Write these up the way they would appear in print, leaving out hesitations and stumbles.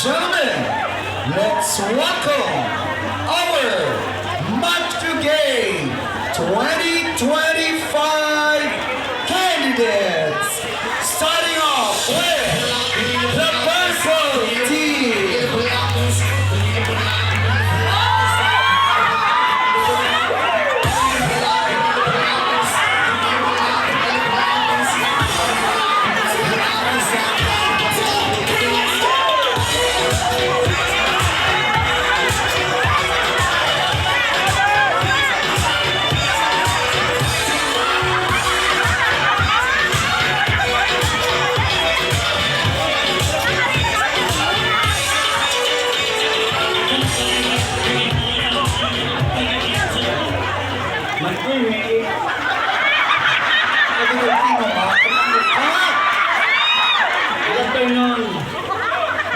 gentlemen, let's welcome our Match to Game 2025 candidates. Starting off with the Basel team.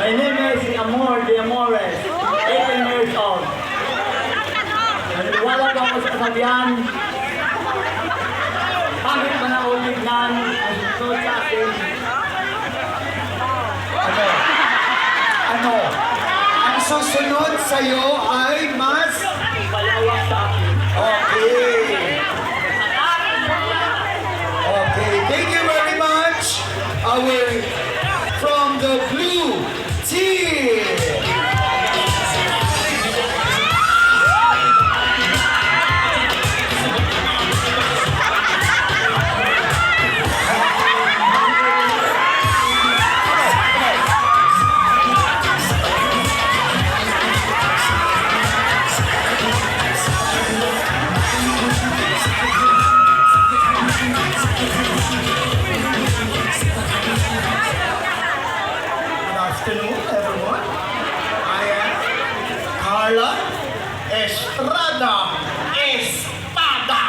My name is Amor de Amores, 18 years old. Wala ba ako sa kasabihan? Pangit ba na ulignan ang susunod sa akin? Ano? Ang susunod sa'yo ay mas... Palawak sa akin. Okay. Okay, thank you very much. From the blue team. Good afternoon, everyone. I am Carla Estrada Espada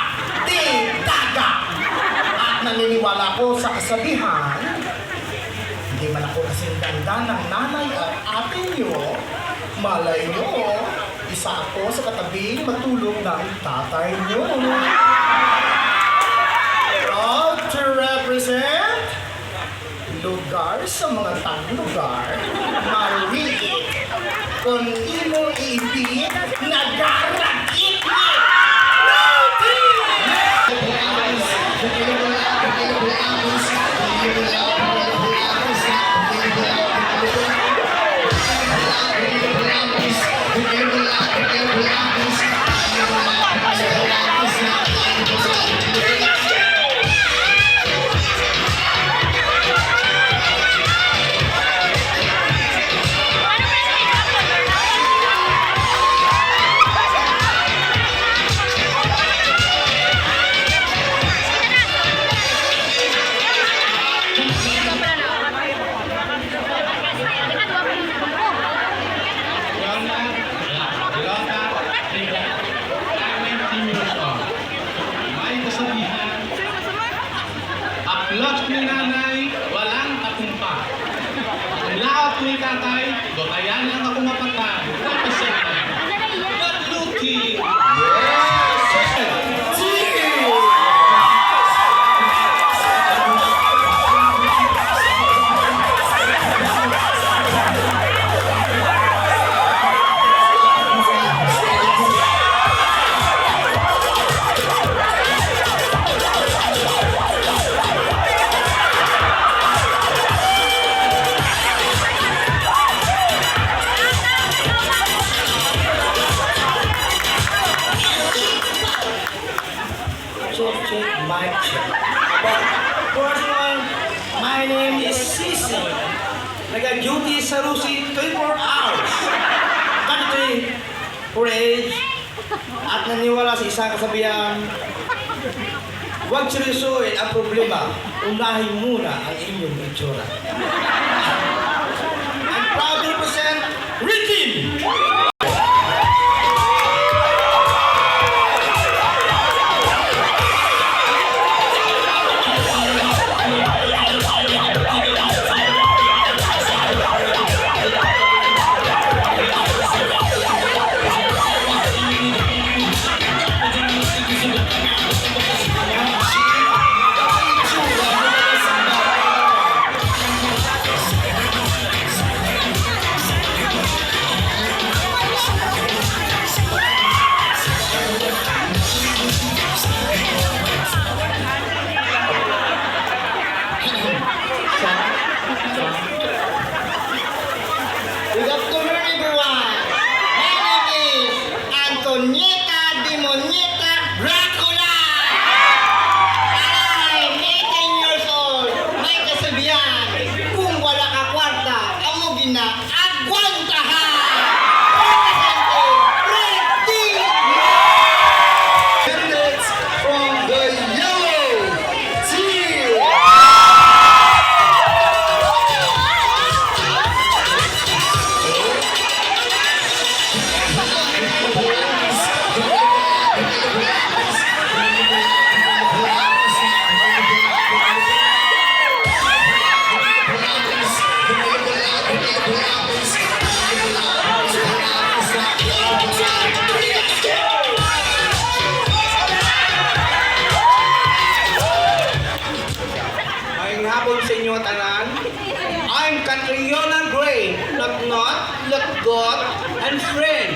de Daga. At naniniwala ko sa kasabihan, hindi man ako kasing ganda ng nanay at ate nyo, malay nyo, isa ako sa katabing matulog ng tatay nyo. Proud to represent lugar sa mga lugar, mariig, kung imo iibig, nagaragit ni Aplot ni nanay, walang tatumpa. Ang laot ni tatay, dotayan lang ako mapatay. Tapos yan, but looking. Mic check. First one, my name is Sisi. Nag-duty sa Rusi 24 hours. Country, for age, at naniwala sa isang kasabihan, huwag seryosoin ang problema, unahin muna ang inyong itsura. I'm proud to represent Ricky! inaaguantahan! Ready! Candidates from the yellow team! Ngayong hapon sa inyo tanan, I'm Catriona Gray, not, got, and friend.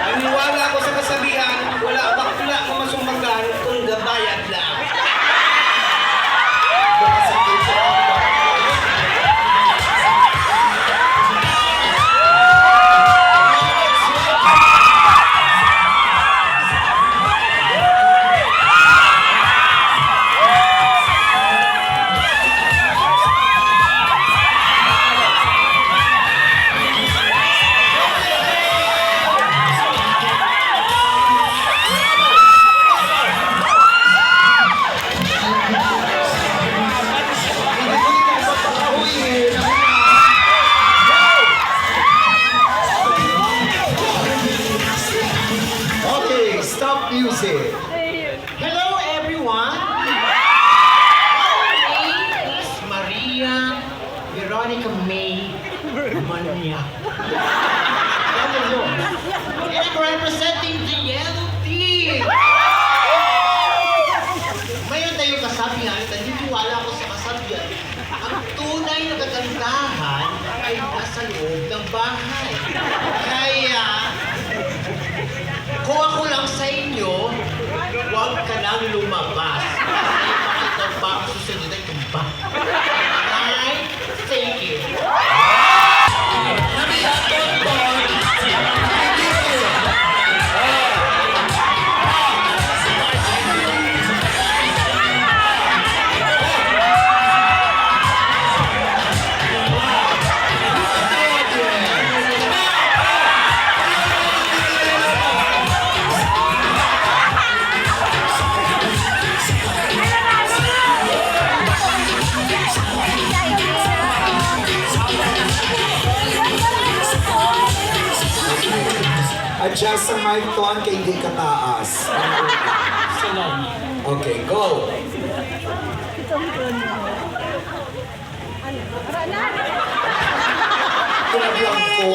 Naniwala ako sa kasabihan, wala bakla na masumbagan kung gabayad lang. Okay, stop music. Hello, everyone. My name is Maria Veronica May Mania. And I'm representing the yellow team. Mayroon tayong kasabihan, naniniwala ako sa kasabihan. Ang tunay na kagandahan ay nasa loob ng bahay. Kaya, kung ako lang sa inyo, huwag ka nang lumabas. Ay, makita pa ang susunod ay tumba. Alright? Thank you. Adjust sa mic tone kay hindi kataas. Okay, go! Pinaglang ko.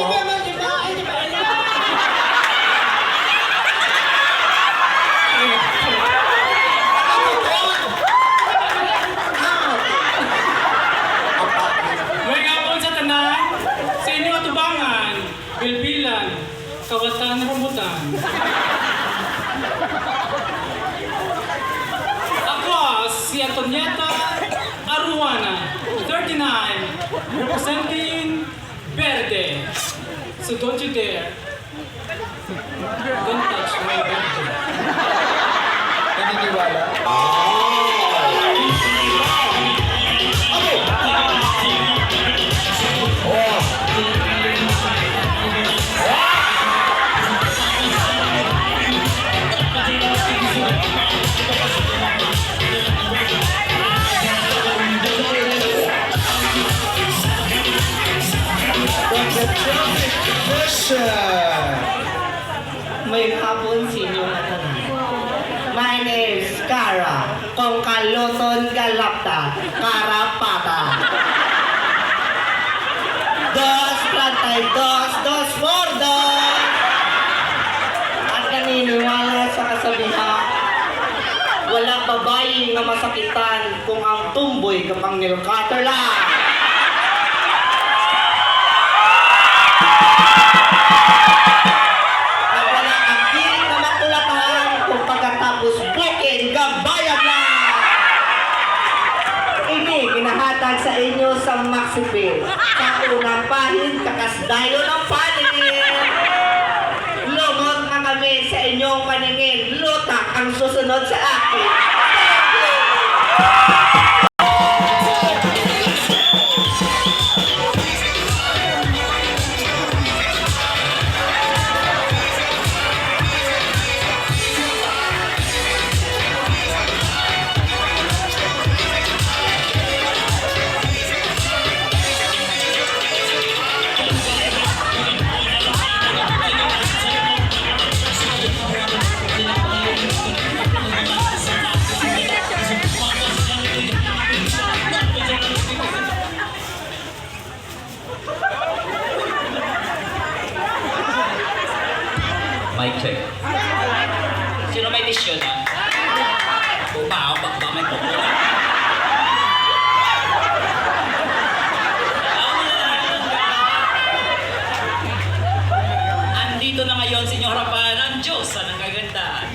Ngayong hapon sa tanan, sa inyo atubangan, bilbilan, kawatan rambutan. Ako si Antonieta Aruana, 39, representing Verde. So don't you dare. Don't touch my Verde. Naniniwala? May hapon sa inyo na tanan. My name is Cara, kung kaluton galapta, karapata. Dos, plantay, dos, for dos. At naniniwala sa kasabihan, walang babae na masakitan kung ang tumboy kapang nilcutter lang. At wala ang pilit na makulatahan kung pagkatapos booking gambayad lang. Ini pinahatag sa inyo sa Maxipil. Sa unang pahin, kakasdayo ng panin. Lumot na kami sa inyong paningin. Lutak ang susunod sa akin. Thank you. Mic check. Sino may tissue na? Ba may pokok. Andito na ngayon sa inyong harapan ang Diyos ng kagandahan.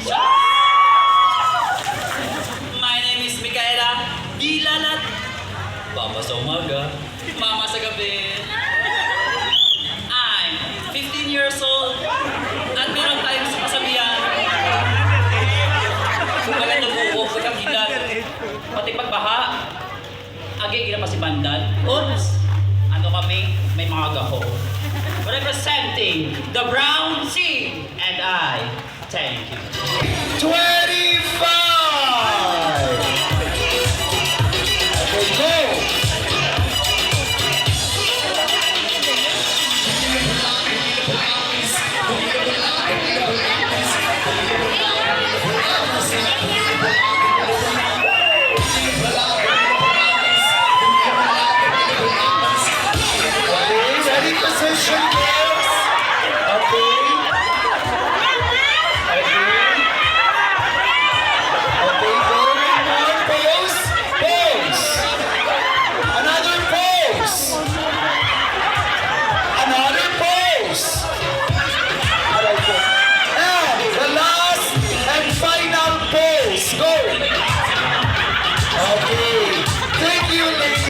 My name is Micaela Dilalat. Papa sa umaga, mama sa gabi. I'm 15 years old at meron tayong kasabihan. Maganda buhok, pagkakilat, pati pagbaha. Agi, gina pa si Bandan. Oops! Ano kami? May mga gaho. Representing the Brown Sea. And I thank you. 25